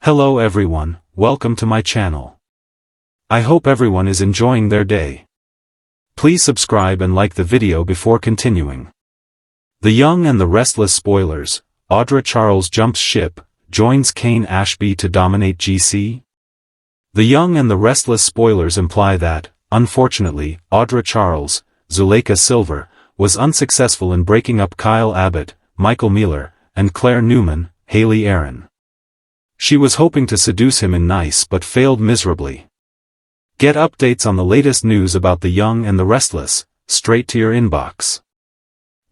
Hello everyone, welcome to my channel. I hope everyone is enjoying their day. Please subscribe and like the video before continuing. The Young and the Restless spoilers. Audra Charles jumps ship, joins Kane Ashby to dominate GC. The Young and the Restless spoilers imply that, unfortunately, Audra Charles, Zuleika Silver, was unsuccessful in breaking up Kyle Abbott, Michael Mealer, and Claire Newman, Haley Aaron. She was hoping to seduce him in Nice but failed miserably. Get updates on the latest news about The Young and the Restless, straight to your inbox.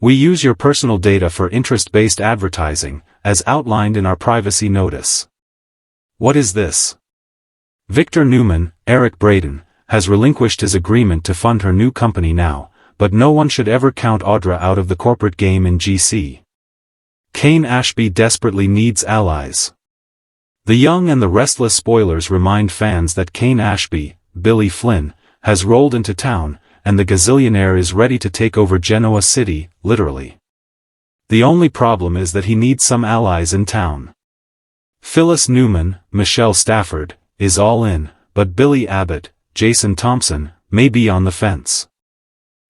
We use your personal data for interest-based advertising, as outlined in our privacy notice. What is this? Victor Newman, Eric Braeden, has relinquished his agreement to fund her new company now, but no one should ever count Audra out of the corporate game in GC. Kane Ashby desperately needs allies. The Young and the Restless spoilers remind fans that Kane Ashby, Billy Flynn, has rolled into town, and the gazillionaire is ready to take over Genoa City, literally. The only problem is that he needs some allies in town. Phyllis Newman, Michelle Stafford, is all in, but Billy Abbott, Jason Thompson, may be on the fence.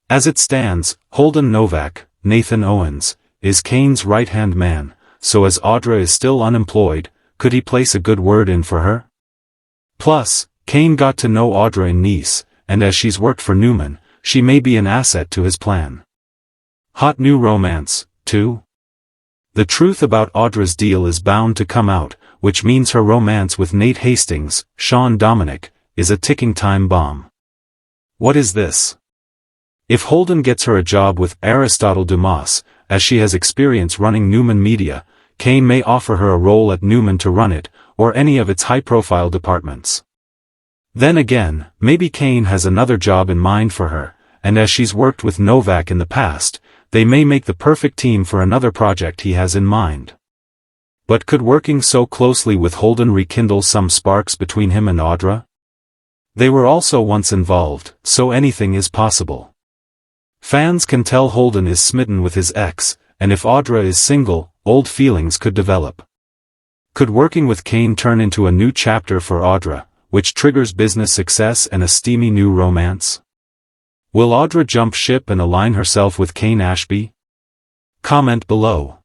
As it stands, Holden Novak, Nathan Owens, is Kane's right-hand man, so as Audra is still unemployed, could he place a good word in for her? Plus, Kane got to know Audra in Nice, and as she's worked for Newman, she may be an asset to his plan. Hot new romance, too? The truth about Audra's deal is bound to come out, which means her romance with Nate Hastings, Sean Dominic, is a ticking time bomb. What is this? If Holden gets her a job with Aristotle Dumas, as she has experience running Newman Media, Kane may offer her a role at Newman to run it, or any of its high-profile departments. Then again, maybe Kane has another job in mind for her, and as she's worked with Novak in the past, they may make the perfect team for another project he has in mind. But could working so closely with Holden rekindle some sparks between him and Audra? They were also once involved, so anything is possible. Fans can tell Holden is smitten with his ex, and if Audra is single, old feelings could develop. Could working with Kane turn into a new chapter for Audra, which triggers business success and a steamy new romance? Will Audra jump ship and align herself with Kane Ashby? Comment below.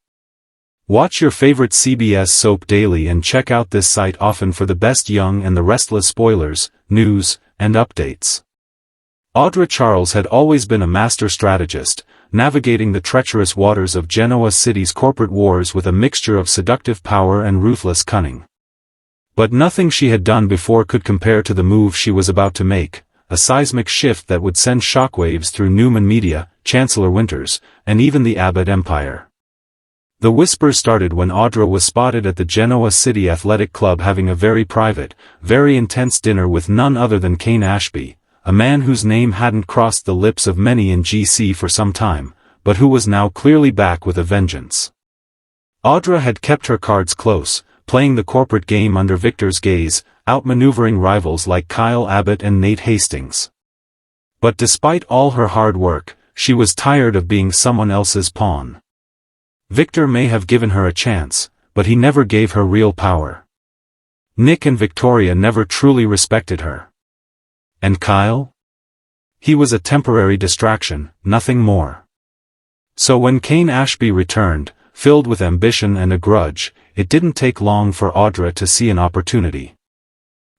Watch your favorite CBS soap daily and check out this site often for the best Young and the Restless spoilers, news, and updates. Audra Charles had always been a master strategist, navigating the treacherous waters of Genoa City's corporate wars with a mixture of seductive power and ruthless cunning. But nothing she had done before could compare to the move she was about to make, a seismic shift that would send shockwaves through Newman Media, Chancellor Winters, and even the Abbott empire. The whispers started when Audra was spotted at the Genoa City Athletic Club having a very private, very intense dinner with none other than Kane Ashby, a man whose name hadn't crossed the lips of many in GC for some time, but who was now clearly back with a vengeance. Audra had kept her cards close, playing the corporate game under Victor's gaze, outmaneuvering rivals like Kyle Abbott and Nate Hastings. But despite all her hard work, she was tired of being someone else's pawn. Victor may have given her a chance, but he never gave her real power. Nick and Victoria never truly respected her. And Kyle? He was a temporary distraction, nothing more. So when Kane Ashby returned, filled with ambition and a grudge, it didn't take long for Audra to see an opportunity.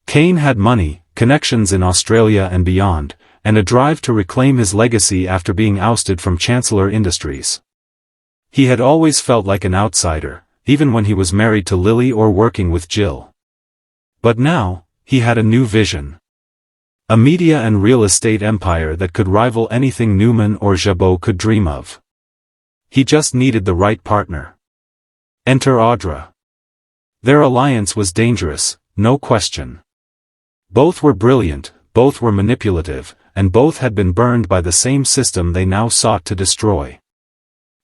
Kane had money, connections in Australia and beyond, and a drive to reclaim his legacy after being ousted from Chancellor Industries. He had always felt like an outsider, even when he was married to Lily or working with Jill. But now, he had a new vision. A media and real estate empire that could rival anything Newman or Jabot could dream of. He just needed the right partner. Enter Audra. Their alliance was dangerous, no question. Both were brilliant, both were manipulative, and both had been burned by the same system they now sought to destroy.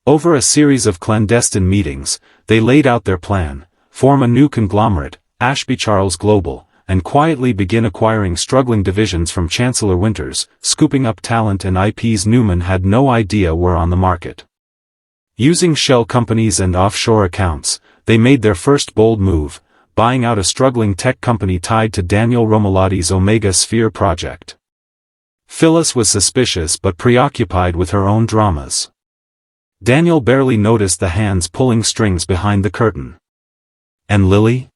Over a series of clandestine meetings, they laid out their plan, form a new conglomerate, Ashby Charles Global, and quietly begin acquiring struggling divisions from Chancellor Winters, scooping up talent and IPs Newman had no idea were on the market. Using shell companies and offshore accounts, they made their first bold move, buying out a struggling tech company tied to Daniel Romalati's Omega Sphere project. Phyllis was suspicious but preoccupied with her own dramas. Daniel barely noticed the hands pulling strings behind the curtain. And Lily?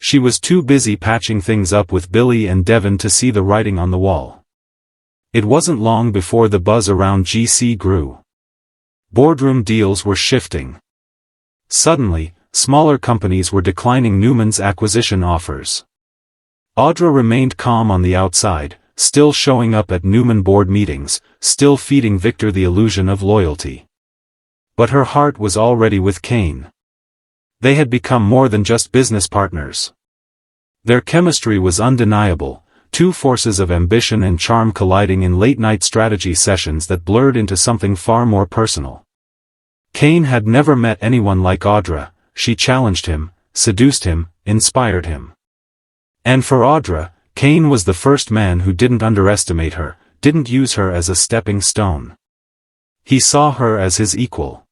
She was too busy patching things up with Billy and Devon to see the writing on the wall. It wasn't long before the buzz around GC grew. Boardroom deals were shifting. Suddenly, smaller companies were declining Newman's acquisition offers. Audra remained calm on the outside, still showing up at Newman board meetings, still feeding Victor the illusion of loyalty. But her heart was already with Kane. They had become more than just business partners. Their chemistry was undeniable, two forces of ambition and charm colliding in late-night strategy sessions that blurred into something far more personal. Kane had never met anyone like Audra. She challenged him, seduced him, inspired him. And for Audra, Kane was the first man who didn't underestimate her, didn't use her as a stepping stone. He saw her as his equal.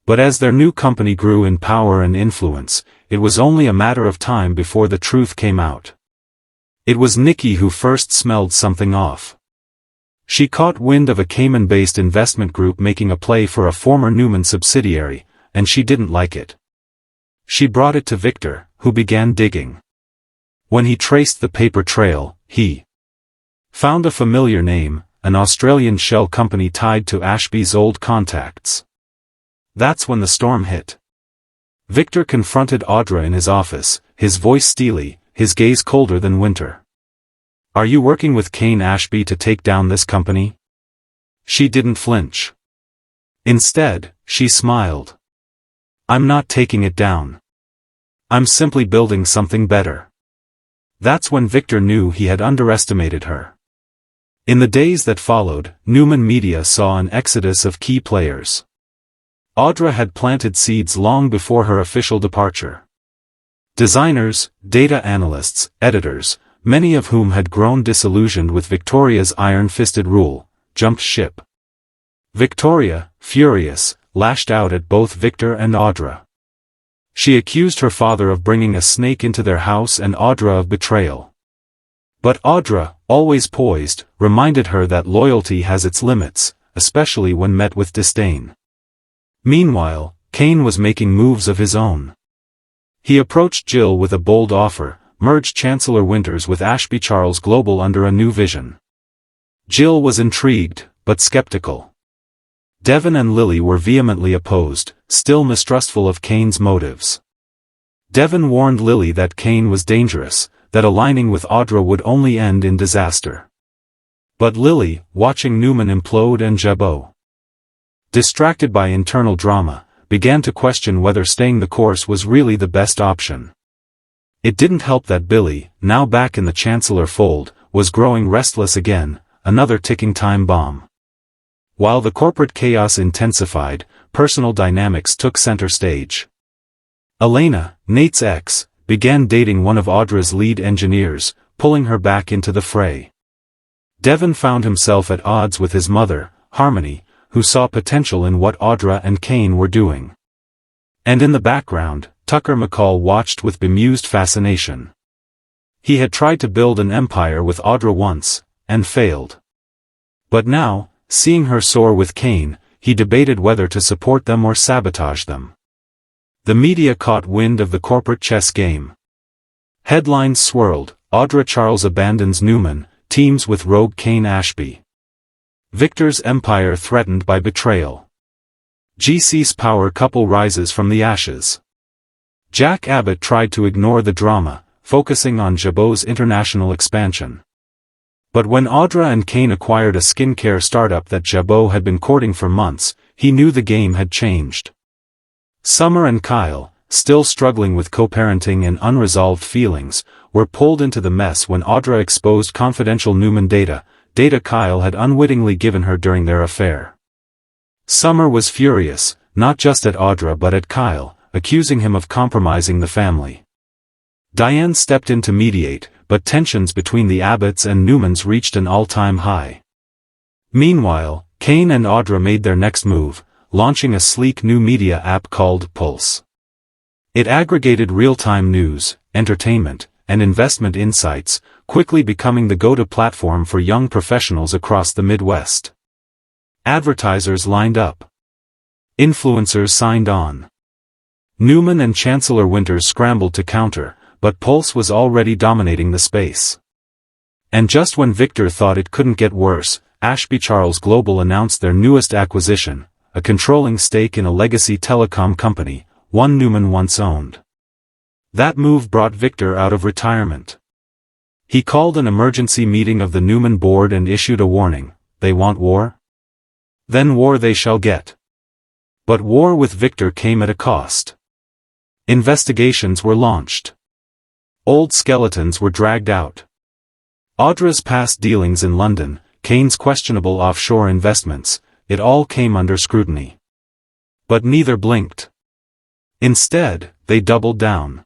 But as their new company grew in power and influence, it was only a matter of time before the truth came out. It was Nikki who first smelled something off. She caught wind of a Cayman-based investment group making a play for a former Newman subsidiary, and she didn't like it. She brought it to Victor, who began digging. When he traced the paper trail, he found a familiar name, an Australian shell company tied to Ashby's old contacts. That's when the storm hit. Victor confronted Audra in his office, his voice steely, his gaze colder than winter. "Are you working with Kane Ashby to take down this company?" She didn't flinch. Instead, she smiled. "I'm not taking it down. I'm simply building something better." That's when Victor knew he had underestimated her. In the days that followed, Newman Media saw an exodus of key players. Audra had planted seeds long before her official departure. Designers, data analysts, editors, many of whom had grown disillusioned with Victoria's iron-fisted rule, jumped ship. Victoria, furious, lashed out at both Victor and Audra. She accused her father of bringing a snake into their house and Audra of betrayal. But Audra, always poised, reminded her that loyalty has its limits, especially when met with disdain. Meanwhile, Kane was making moves of his own. He approached Jill with a bold offer, merged Chancellor Winters with Ashby Charles Global under a new vision. Jill was intrigued, but skeptical. Devon and Lily were vehemently opposed, still mistrustful of Kane's motives. Devon warned Lily that Kane was dangerous, that aligning with Audra would only end in disaster. But Lily, watching Newman implode and Jabot, distracted by internal drama, began to question whether staying the course was really the best option. It didn't help that Billy, now back in the Chancellor fold, was growing restless again, another ticking time bomb. While the corporate chaos intensified, personal dynamics took center stage. Elena, Nate's ex, began dating one of Audra's lead engineers, pulling her back into the fray. Devon found himself at odds with his mother, Harmony, who saw potential in what Audra and Kane were doing. And in the background, Tucker McCall watched with bemused fascination. He had tried to build an empire with Audra once, and failed. But now, seeing her soar with Kane, he debated whether to support them or sabotage them. The media caught wind of the corporate chess game. Headlines swirled, Audra Charles abandons Newman, teams with rogue Kane Ashby. Victor's empire threatened by betrayal. GC's power couple rises from the ashes. Jack Abbott tried to ignore the drama, focusing on Jabot's international expansion. But when Audra and Kane acquired a skincare startup that Jabot had been courting for months, he knew the game had changed. Summer and Kyle, still struggling with co-parenting and unresolved feelings, were pulled into the mess when Audra exposed confidential Newman data Kyle had unwittingly given her during their affair. Summer was furious, not just at Audra but at Kyle, accusing him of compromising the family. Diane stepped in to mediate, but tensions between the Abbotts and Newmans reached an all-time high. Meanwhile, Kane and Audra made their next move, launching a sleek new media app called Pulse. It aggregated real-time news, entertainment, and investment insights, quickly becoming the go-to platform for young professionals across the Midwest. Advertisers lined up. Influencers signed on. Newman and Chancellor Winters scrambled to counter, but Pulse was already dominating the space. And just when Victor thought it couldn't get worse, Ashby Charles Global announced their newest acquisition, a controlling stake in a legacy telecom company, one Newman once owned. That move brought Victor out of retirement. He called an emergency meeting of the Newman board and issued a warning: they want war? Then war they shall get. But war with Victor came at a cost. Investigations were launched. Old skeletons were dragged out. Audra's past dealings in London, Kane's questionable offshore investments, it all came under scrutiny. But neither blinked. Instead, they doubled down.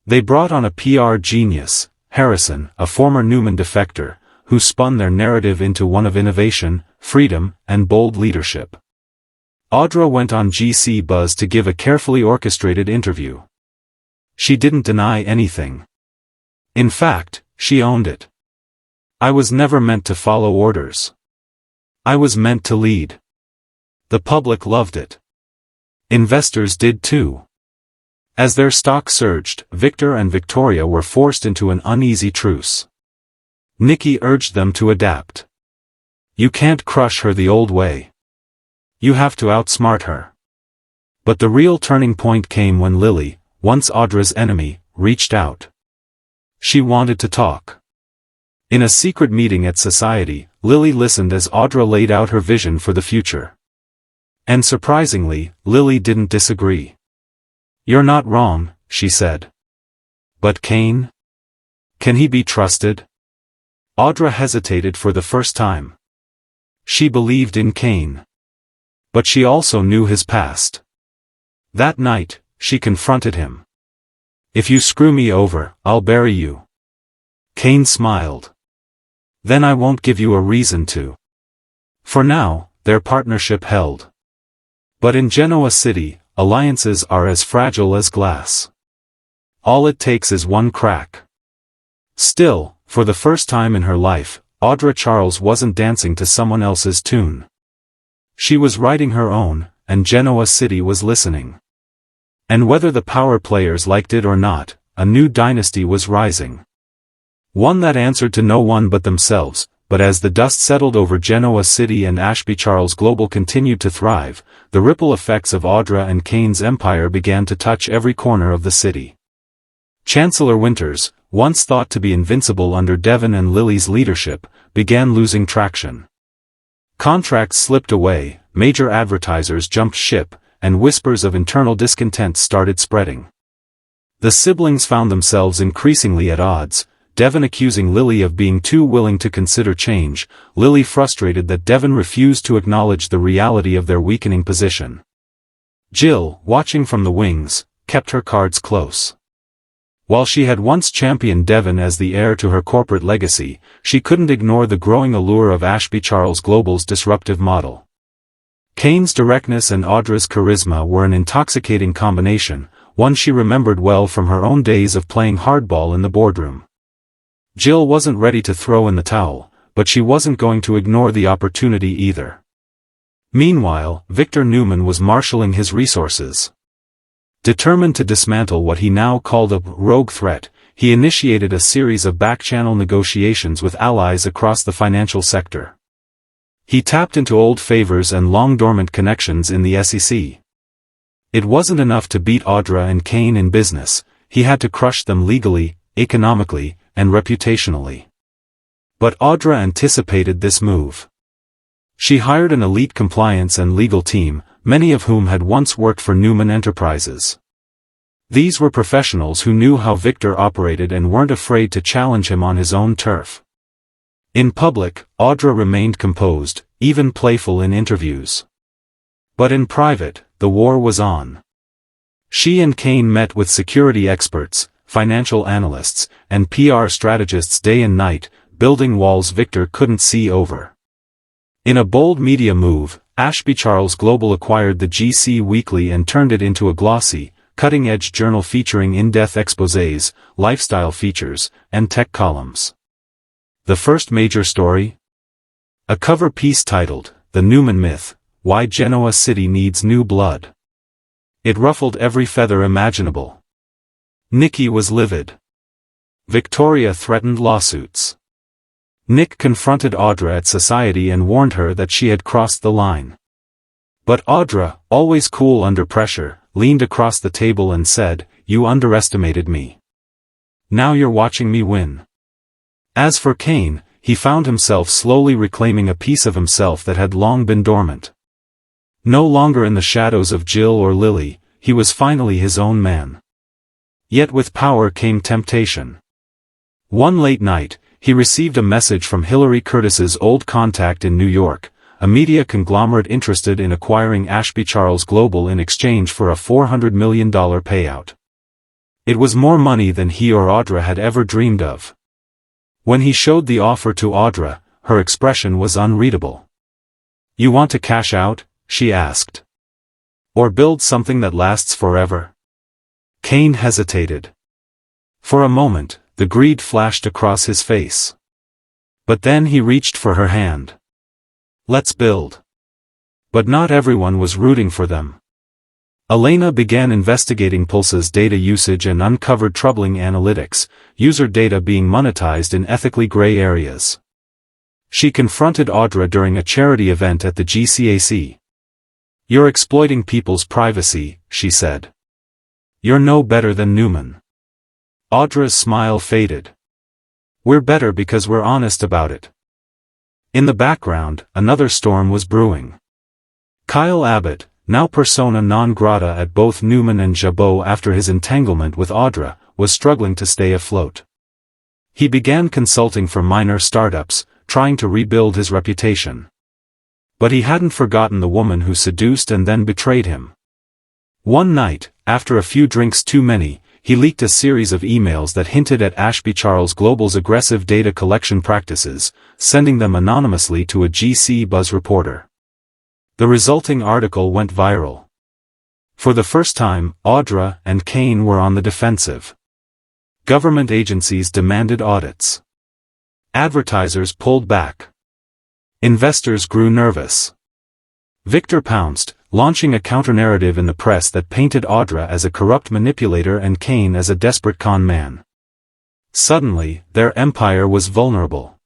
They brought on a PR genius, Harrison, a former Newman defector, who spun their narrative into one of innovation, freedom, and bold leadership. Audra went on GC Buzz to give a carefully orchestrated interview. She didn't deny anything. In fact, she owned it. I was never meant to follow orders. I was meant to lead. The public loved it. Investors did too. As their stock surged, Victor and Victoria were forced into an uneasy truce. Nikki urged them to adapt. You can't crush her the old way. You have to outsmart her. But the real turning point came when Lily, once Audra's enemy, reached out. She wanted to talk. In a secret meeting at Society, Lily listened as Audra laid out her vision for the future. And surprisingly, Lily didn't disagree. You're not wrong, she said. But Kane? Can he be trusted? Audra hesitated for the first time. She believed in Kane. But she also knew his past. That night, she confronted him. If you screw me over, I'll bury you. Kane smiled. Then I won't give you a reason to. For now, their partnership held. But in Genoa City, alliances are as fragile as glass. All it takes is one crack. Still, for the first time in her life, Audra Charles wasn't dancing to someone else's tune. She was writing her own, and Genoa City was listening. And whether the power players liked it or not, a new dynasty was rising. One that answered to no one but themselves. But as the dust settled over Genoa City and Ashby Charles Global continued to thrive, the ripple effects of Audra and Kane's empire began to touch every corner of the city. Chancellor Winters, once thought to be invincible under Devon and Lily's leadership, began losing traction. Contracts slipped away, major advertisers jumped ship, and whispers of internal discontent started spreading. The siblings found themselves increasingly at odds, Devon accusing Lily of being too willing to consider change, Lily frustrated that Devon refused to acknowledge the reality of their weakening position. Jill, watching from the wings, kept her cards close. While she had once championed Devon as the heir to her corporate legacy, she couldn't ignore the growing allure of Ashby Charles Global's disruptive model. Kane's directness and Audra's charisma were an intoxicating combination, one she remembered well from her own days of playing hardball in the boardroom. Jill wasn't ready to throw in the towel, but she wasn't going to ignore the opportunity either. Meanwhile, Victor Newman was marshalling his resources. Determined to dismantle what he now called a rogue threat, he initiated a series of back-channel negotiations with allies across the financial sector. He tapped into old favors and long-dormant connections in the SEC. It wasn't enough to beat Audra and Kane in business, he had to crush them legally, economically, and reputationally. But Audra anticipated this move. She hired an elite compliance and legal team, many of whom had once worked for Newman Enterprises. These were professionals who knew how Victor operated and weren't afraid to challenge him on his own turf. In public, Audra remained composed, even playful in interviews. But in private, the war was on. She and Kane met with security experts, financial analysts, and PR strategists day and night, building walls Victor couldn't see over. In a bold media move, Ashby Charles Global acquired the GC Weekly and turned it into a glossy, cutting-edge journal featuring in-depth exposés, lifestyle features, and tech columns. The first major story? A cover piece titled, "The Newman Myth, Why Genoa City Needs New Blood." It ruffled every feather imaginable. Nicky was livid. Victoria threatened lawsuits. Nick confronted Audra at society and warned her that she had crossed the line. But Audra, always cool under pressure, leaned across the table and said, "You underestimated me. Now you're watching me win." As for Kane, he found himself slowly reclaiming a piece of himself that had long been dormant. No longer in the shadows of Jill or Lily, he was finally his own man. Yet with power came temptation. One late night, he received a message from Hillary Curtis's old contact in New York, a media conglomerate interested in acquiring Ashby Charles Global in exchange for a $400 million payout. It was more money than he or Audra had ever dreamed of. When he showed the offer to Audra, her expression was unreadable. "You want to cash out?" she asked. "Or build something that lasts forever?" Kane hesitated. For a moment, the greed flashed across his face. But then he reached for her hand. "Let's build." But not everyone was rooting for them. Elena began investigating Pulse's data usage and uncovered troubling analytics, user data being monetized in ethically gray areas. She confronted Audra during a charity event at the GCAC. "You're exploiting people's privacy," she said. "You're no better than Newman." Audra's smile faded. "We're better because we're honest about it." In the background, another storm was brewing. Kyle Abbott, now persona non grata at both Newman and Jabot after his entanglement with Audra, was struggling to stay afloat. He began consulting for minor startups, trying to rebuild his reputation. But he hadn't forgotten the woman who seduced and then betrayed him. One night, after a few drinks too many, he leaked a series of emails that hinted at Ashby Charles Global's aggressive data collection practices, sending them anonymously to a GC Buzz reporter. The resulting article went viral. For the first time, Audra and Kane were on the defensive. Government agencies demanded audits. Advertisers pulled back. Investors grew nervous. Victor pounced, launching a counter-narrative in the press that painted Audra as a corrupt manipulator and Kane as a desperate con man. Suddenly, their empire was vulnerable.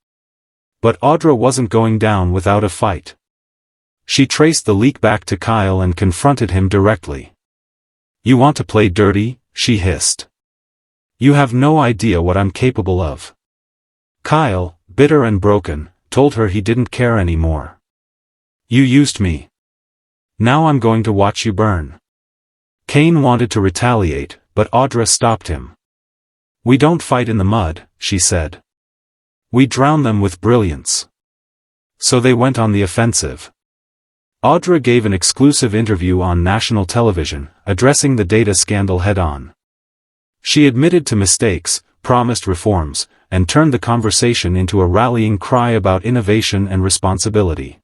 But Audra wasn't going down without a fight. She traced the leak back to Kyle and confronted him directly. "You want to play dirty?" she hissed. "You have no idea what I'm capable of." Kyle, bitter and broken, told her he didn't care anymore. "You used me. Now I'm going to watch you burn." Kane wanted to retaliate, but Audra stopped him. "We don't fight in the mud," she said. "We drown them with brilliance." So they went on the offensive. Audra gave an exclusive interview on national television, addressing the data scandal head-on. She admitted to mistakes, promised reforms, and turned the conversation into a rallying cry about innovation and responsibility.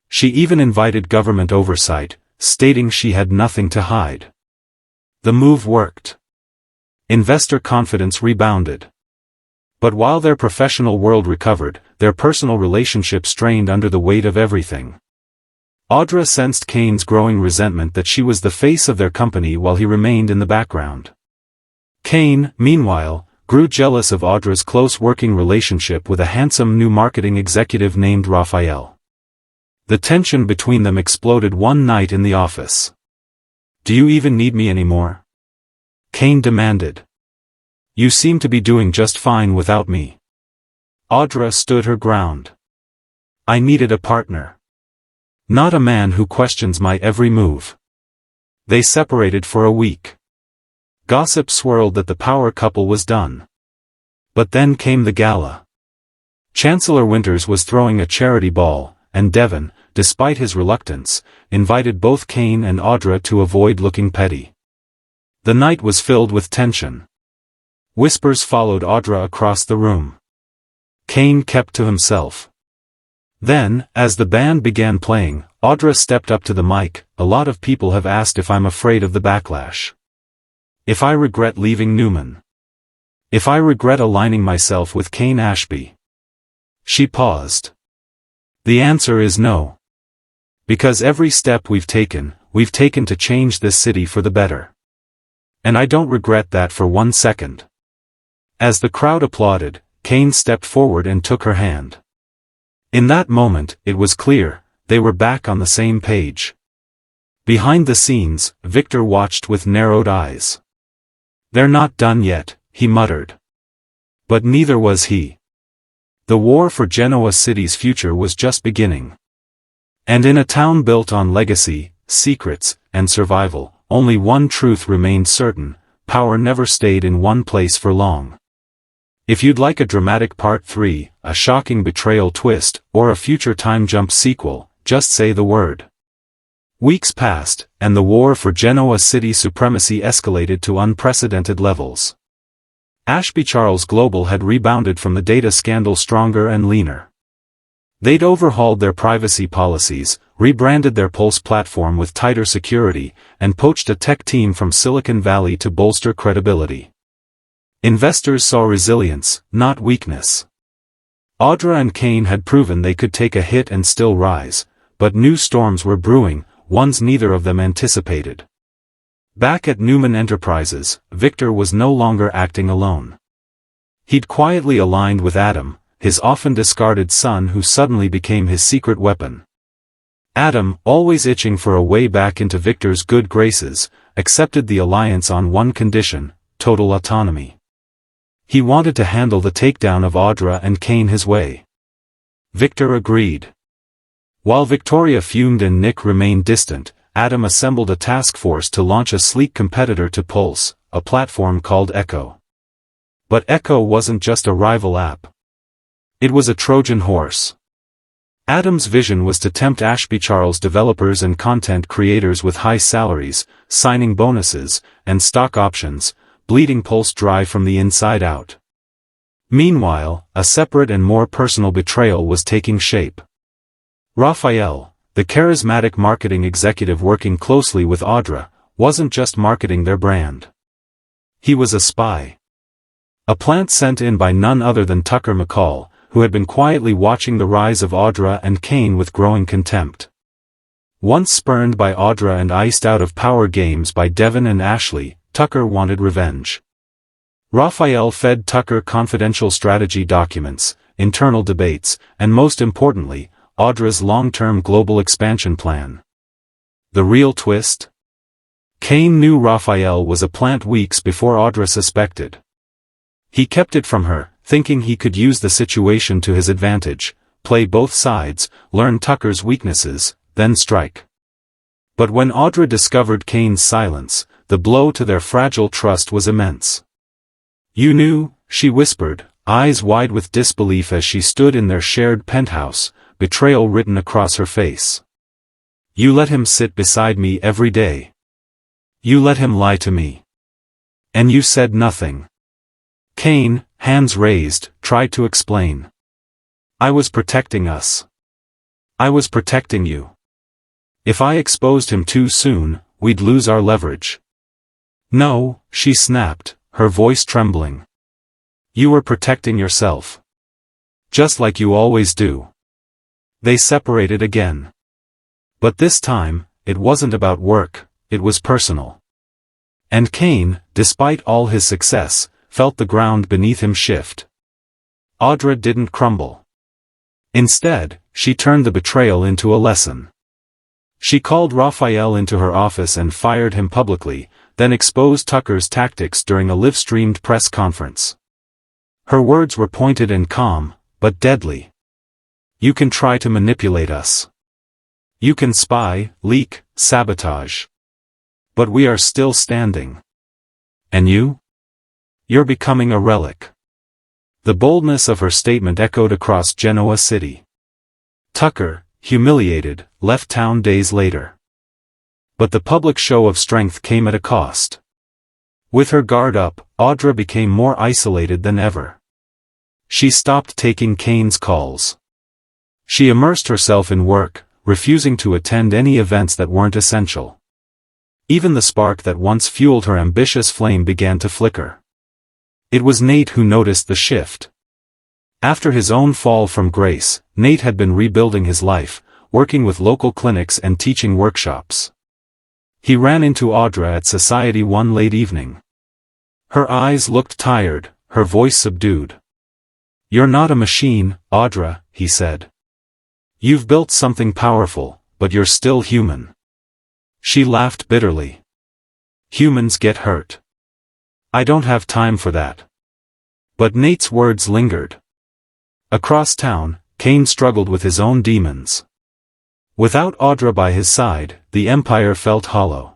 She even invited government oversight, stating she had nothing to hide. The move worked. Investor confidence rebounded. But while their professional world recovered, their personal relationship strained under the weight of everything. Audra sensed Kane's growing resentment that she was the face of their company while he remained in the background. Kane, meanwhile, grew jealous of Audra's close working relationship with a handsome new marketing executive named Raphael. The tension between them exploded one night in the office. "Do you even need me anymore?" Kane demanded. "You seem to be doing just fine without me." Audra stood her ground. "I needed a partner. Not a man who questions my every move." They separated for a week. Gossip swirled that the power couple was done. But then came the gala. Chancellor Winters was throwing a charity ball, and Devon, despite his reluctance, invited both Kane and Audra to avoid looking petty. The night was filled with tension. Whispers followed Audra across the room. Kane kept to himself. Then, as the band began playing, Audra stepped up to the mic. "A lot of people have asked if I'm afraid of the backlash. If I regret leaving Newman. If I regret aligning myself with Cain Ashby. She paused. The answer is no. Because every step we've taken to change this city for the better. And I don't regret that for 1 second. As the crowd applauded, Cain stepped forward and took her hand. In that moment, it was clear, they were back on the same page. Behind the scenes, Victor watched with narrowed eyes. They're not done yet, he muttered. But neither was he. The war for Genoa City's future was just beginning. And in a town built on legacy, secrets, and survival, only one truth remained certain: power never stayed in one place for long. If you'd like a dramatic Part 3, a shocking betrayal twist, or a future time jump sequel, just say the word. Weeks passed, and the war for Genoa City supremacy escalated to unprecedented levels. Ashby Charles Global had rebounded from the data scandal stronger and leaner. They'd overhauled their privacy policies, rebranded their Pulse platform with tighter security, and poached a tech team from Silicon Valley to bolster credibility. Investors saw resilience, not weakness. Audra and Cain had proven they could take a hit and still rise, but new storms were brewing, ones neither of them anticipated. Back at Newman Enterprises, Victor was no longer acting alone. He'd quietly aligned with Adam, his often discarded son who suddenly became his secret weapon. Adam, always itching for a way back into Victor's good graces, accepted the alliance on one condition: total autonomy. He wanted to handle the takedown of Audra and Cain his way. Victor agreed. While Victoria fumed and Nick remained distant, Adam assembled a task force to launch a sleek competitor to Pulse, a platform called Echo. But Echo wasn't just a rival app. It was a Trojan horse. Adam's vision was to tempt Ashby Charles developers and content creators with high salaries, signing bonuses, and stock options, bleeding Pulse dry from the inside out. Meanwhile, a separate and more personal betrayal was taking shape. Raphael, the charismatic marketing executive working closely with Audra, wasn't just marketing their brand. He was a spy. A plant sent in by none other than Tucker McCall, who had been quietly watching the rise of Audra and Cain with growing contempt. Once spurned by Audra and iced out of power games by Devin and Ashley, Tucker wanted revenge. Raphael fed Tucker confidential strategy documents, internal debates, and most importantly, Audra's long-term global expansion plan. The real twist? Cain knew Raphael was a plant weeks before Audra suspected. He kept it from her, thinking he could use the situation to his advantage, play both sides, learn Tucker's weaknesses, then strike. But when Audra discovered Cain's silence, the blow to their fragile trust was immense. "You knew," she whispered, eyes wide with disbelief as she stood in their shared penthouse, betrayal written across her face. "You let him sit beside me every day. You let him lie to me. And you said nothing." Cain, hands raised, tried to explain. "I was protecting us. I was protecting you. If I exposed him too soon, we'd lose our leverage." "No," she snapped, her voice trembling. "You were protecting yourself. Just like you always do." They separated again. But this time, it wasn't about work, it was personal. And Cain, despite all his success, felt the ground beneath him shift. Audra didn't crumble. Instead, she turned the betrayal into a lesson. She called Raphael into her office and fired him publicly, then exposed Tucker's tactics during a live-streamed press conference. Her words were pointed and calm, but deadly. "You can try to manipulate us. You can spy, leak, sabotage. But we are still standing. And you? You're becoming a relic." The boldness of her statement echoed across Genoa City. Tucker, humiliated, left town days later. But the public show of strength came at a cost. With her guard up, Audra became more isolated than ever. She stopped taking Cain's calls. She immersed herself in work, refusing to attend any events that weren't essential. Even the spark that once fueled her ambitious flame began to flicker. It was Nate who noticed the shift. After his own fall from grace, Nate had been rebuilding his life, working with local clinics and teaching workshops. He ran into Audra at Society one late evening. Her eyes looked tired, her voice subdued. "You're not a machine, Audra," he said. "You've built something powerful, but you're still human." She laughed bitterly. "Humans get hurt. I don't have time for that." But Nate's words lingered. Across town, Kane struggled with his own demons. Without Audra by his side, the empire felt hollow.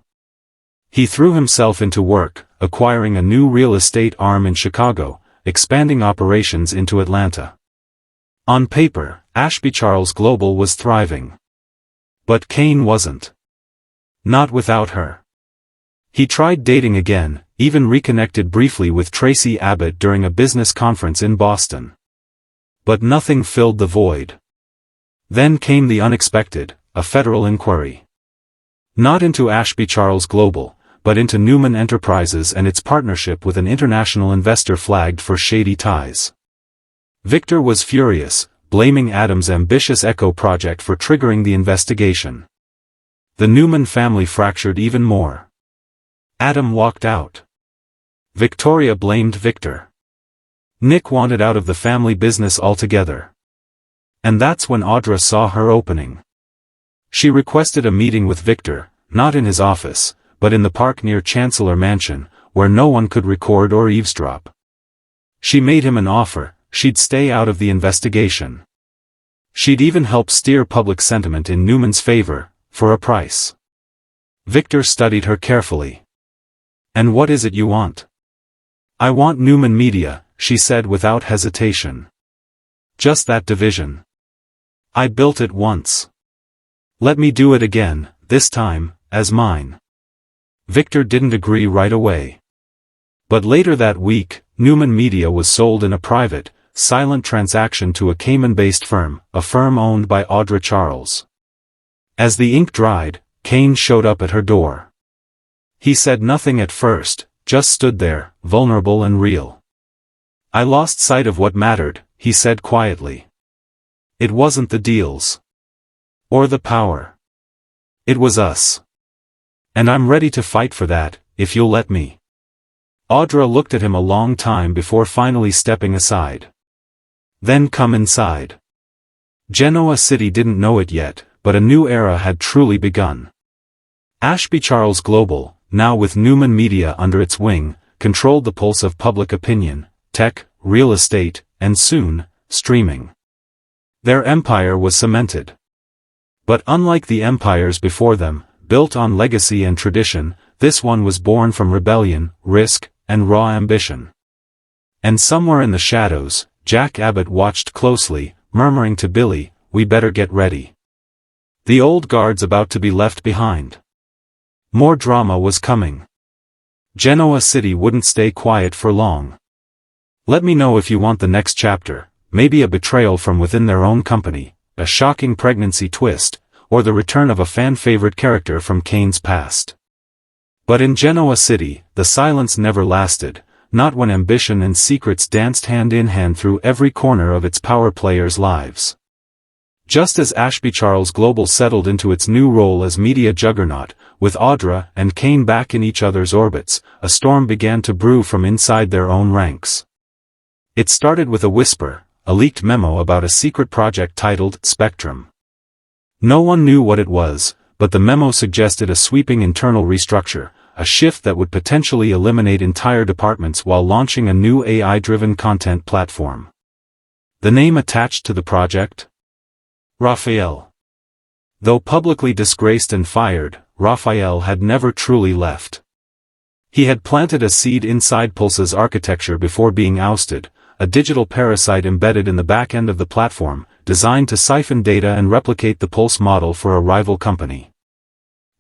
He threw himself into work, acquiring a new real estate arm in Chicago, expanding operations into Atlanta. On paper, Ashby Charles Global was thriving. But Kane wasn't. Not without her. He tried dating again, even reconnected briefly with Tracy Abbott during a business conference in Boston. But nothing filled the void. Then came the unexpected, a federal inquiry. Not into Ashby Charles Global, but into Newman Enterprises and its partnership with an international investor flagged for shady ties. Victor was furious, blaming Adam's ambitious Echo project for triggering the investigation. The Newman family fractured even more. Adam walked out. Victoria blamed Victor. Nick wanted out of the family business altogether. And that's when Audra saw her opening. She requested a meeting with Victor, not in his office, but in the park near Chancellor Mansion, where no one could record or eavesdrop. She made him an offer: she'd stay out of the investigation. She'd even help steer public sentiment in Newman's favor, for a price. Victor studied her carefully. "And what is it you want?" "I want Newman Media," she said without hesitation. "Just that division. I built it once. Let me do it again, this time, as mine." Victor didn't agree right away. But later that week, Newman Media was sold in a private, silent transaction to a Cayman-based firm, a firm owned by Audra Charles. As the ink dried, Kane showed up at her door. He said nothing at first, just stood there, vulnerable and real. "I lost sight of what mattered," he said quietly. "It wasn't the deals. Or the power. It was us. And I'm ready to fight for that, if you'll let me." Audra looked at him a long time before finally stepping aside. "Then come inside." Genoa City didn't know it yet, but a new era had truly begun. Ashby Charles Global, now with Newman Media under its wing, controlled the pulse of public opinion, tech, real estate, and soon, streaming. Their empire was cemented. But unlike the empires before them, built on legacy and tradition, this one was born from rebellion, risk, and raw ambition. And somewhere in the shadows, Jack Abbott watched closely, murmuring to Billy, "We better get ready. The old guard's about to be left behind." More drama was coming. Genoa City wouldn't stay quiet for long. "Let me know if you want the next chapter, maybe a betrayal from within their own company, a shocking pregnancy twist, or the return of a fan-favorite character from Kane's past." But in Genoa City, the silence never lasted, not when ambition and secrets danced hand in hand through every corner of its power players' lives. Just as Ashby Charles Global settled into its new role as media juggernaut, with Audra and Kane back in each other's orbits, a storm began to brew from inside their own ranks. It started with a whisper, a leaked memo about a secret project titled Spectrum. No one knew what it was, but the memo suggested a sweeping internal restructure, a shift that would potentially eliminate entire departments while launching a new AI-driven content platform. The name attached to the project? Raphael. Though publicly disgraced and fired, Raphael had never truly left. He had planted a seed inside Pulse's architecture before being ousted, a digital parasite embedded in the back end of the platform, designed to siphon data and replicate the Pulse model for a rival company.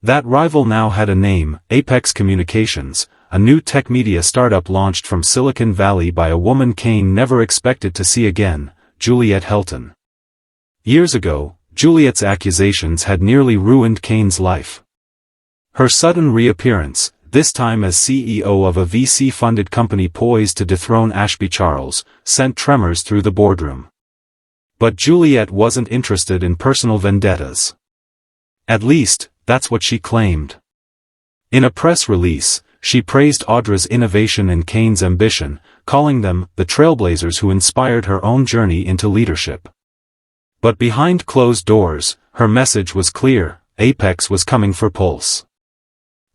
That rival now had a name, Apex Communications, a new tech media startup launched from Silicon Valley by a woman Kane never expected to see again, Juliet Helton. Years ago, Juliet's accusations had nearly ruined Kane's life. Her sudden reappearance, this time as CEO of a VC-funded company poised to dethrone Ashby Charles, sent tremors through the boardroom. But Juliet wasn't interested in personal vendettas. At least, that's what she claimed. In a press release, she praised Audra's innovation and Kane's ambition, calling them the trailblazers who inspired her own journey into leadership. But behind closed doors, her message was clear: Apex was coming for Pulse.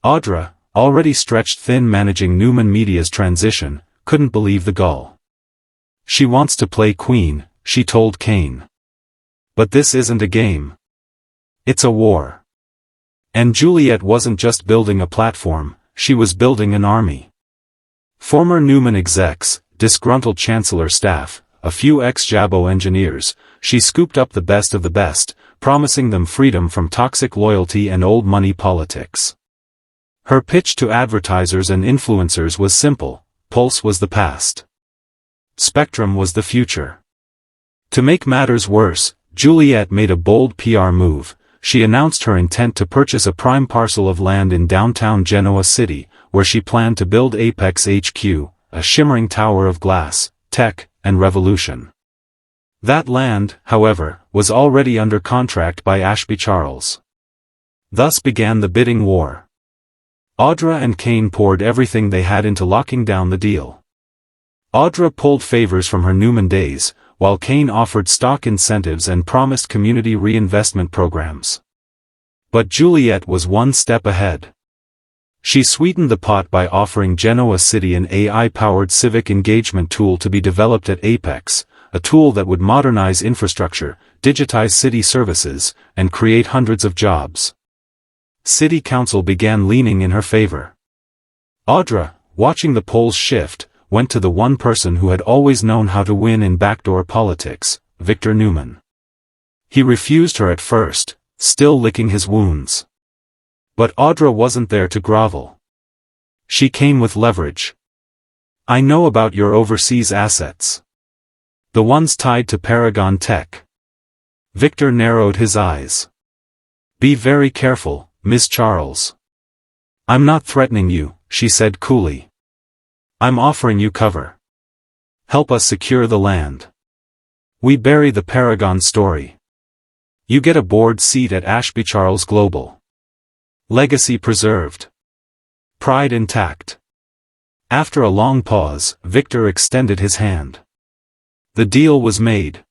Audra, already stretched thin managing Newman Media's transition, couldn't believe the gall. She wants to play queen, she told Kane. But this isn't a game. It's a war. And Juliet wasn't just building a platform, she was building an army. Former Newman execs, disgruntled chancellor staff, a few ex-Jabbo engineers, she scooped up the best of the best, promising them freedom from toxic loyalty and old money politics. Her pitch to advertisers and influencers was simple: Pulse was the past. Spectrum was the future. To make matters worse, Juliet made a bold PR move. She announced her intent to purchase a prime parcel of land in downtown Genoa City, where she planned to build Apex HQ, a shimmering tower of glass, tech, and revolution. That land, however, was already under contract by Ashby Charles. Thus began the bidding war. Audra and Kane poured everything they had into locking down the deal. Audra pulled favors from her Newman days, while Kane offered stock incentives and promised community reinvestment programs. But Juliet was one step ahead. She sweetened the pot by offering Genoa City an AI-powered civic engagement tool to be developed at Apex, a tool that would modernize infrastructure, digitize city services, and create hundreds of jobs. City Council began leaning in her favor. Audra, watching the polls shift, went to the one person who had always known how to win in backdoor politics, Victor Newman. He refused her at first, still licking his wounds. But Audra wasn't there to grovel. She came with leverage. "I know about your overseas assets. The ones tied to Paragon Tech." Victor narrowed his eyes. "Be very careful, Miss Charles." "I'm not threatening you," she said coolly. "I'm offering you cover. Help us secure the land. We bury the Paragon story. You get a board seat at Ashby Charles Global. Legacy preserved. Pride intact." After a long pause, Victor extended his hand. The deal was made.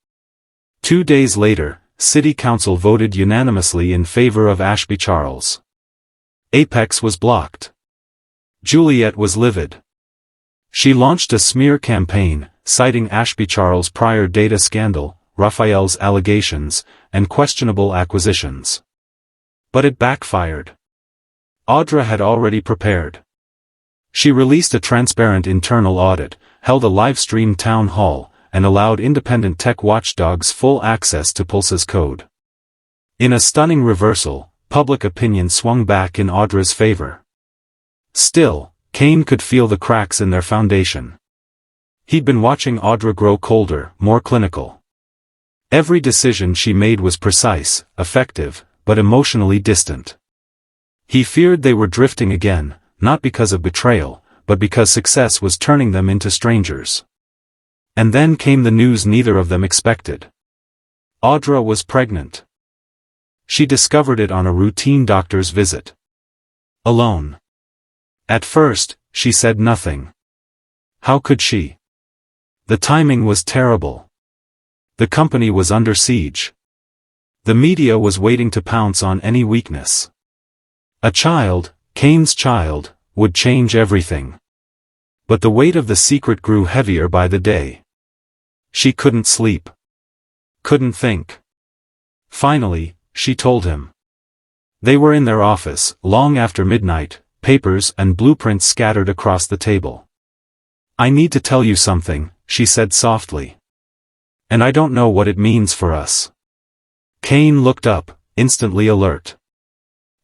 2 days later, City Council voted unanimously in favor of Ashby Charles. Apex was blocked. Juliet was livid. She launched a smear campaign, citing Ashby Charles' prior data scandal, Raphael's allegations, and questionable acquisitions. But it backfired. Audra had already prepared. She released a transparent internal audit, held a live-streamed town hall, and allowed independent tech watchdogs full access to Pulse's code. In a stunning reversal, public opinion swung back in Audra's favor. Still, Kane could feel the cracks in their foundation. He'd been watching Audra grow colder, more clinical. Every decision she made was precise, effective, but emotionally distant. He feared they were drifting again, not because of betrayal, but because success was turning them into strangers. And then came the news neither of them expected. Audra was pregnant. She discovered it on a routine doctor's visit. Alone. At first, she said nothing. How could she? The timing was terrible. The company was under siege. The media was waiting to pounce on any weakness. A child, Kane's child, would change everything. But the weight of the secret grew heavier by the day. She couldn't sleep. Couldn't think. Finally, she told him. They were in their office, long after midnight, papers and blueprints scattered across the table. "I need to tell you something," she said softly. "And I don't know what it means for us." Kane looked up, instantly alert.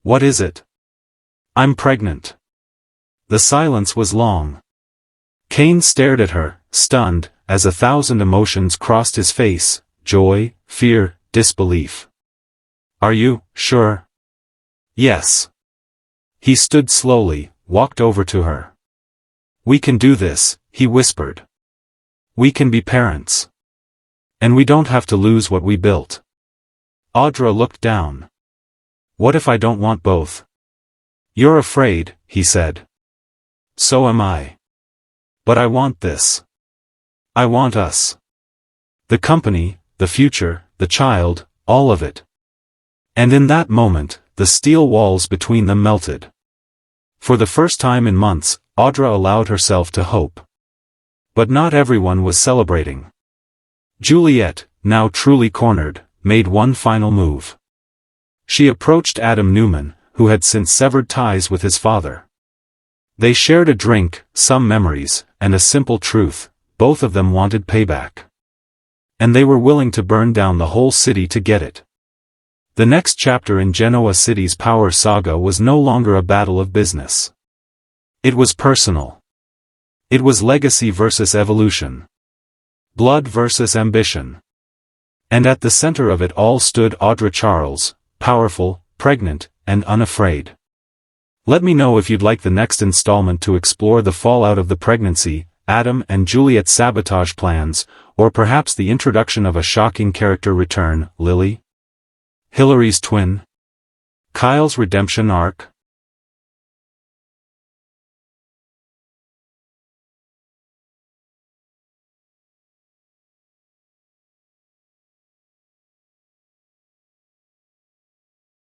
"What is it?" "I'm pregnant." The silence was long. Kane stared at her, stunned, as 1,000 emotions crossed his face: joy, fear, disbelief. "Are you sure?" "Yes." He stood slowly, walked over to her. "We can do this," he whispered. "We can be parents. And we don't have to lose what we built." Audra looked down. "What if I don't want both?" "You're afraid," he said. "So am I. But I want this. I want us. The company, the future, the child, all of it." And in that moment, the steel walls between them melted. For the first time in months, Audra allowed herself to hope. But not everyone was celebrating. Juliet, now truly cornered, made one final move. She approached Adam Newman, who had since severed ties with his father. They shared a drink, some memories, and a simple truth: both of them wanted payback. And they were willing to burn down the whole city to get it. The next chapter in Genoa City's power saga was no longer a battle of business. It was personal. It was legacy versus evolution. Blood versus ambition. And at the center of it all stood Audra Charles, powerful, pregnant, and unafraid. Let me know if you'd like the next installment to explore the fallout of the pregnancy, Adam and Juliet's sabotage plans, or perhaps the introduction of a shocking character return, Lily, Hillary's twin, Kyle's redemption arc.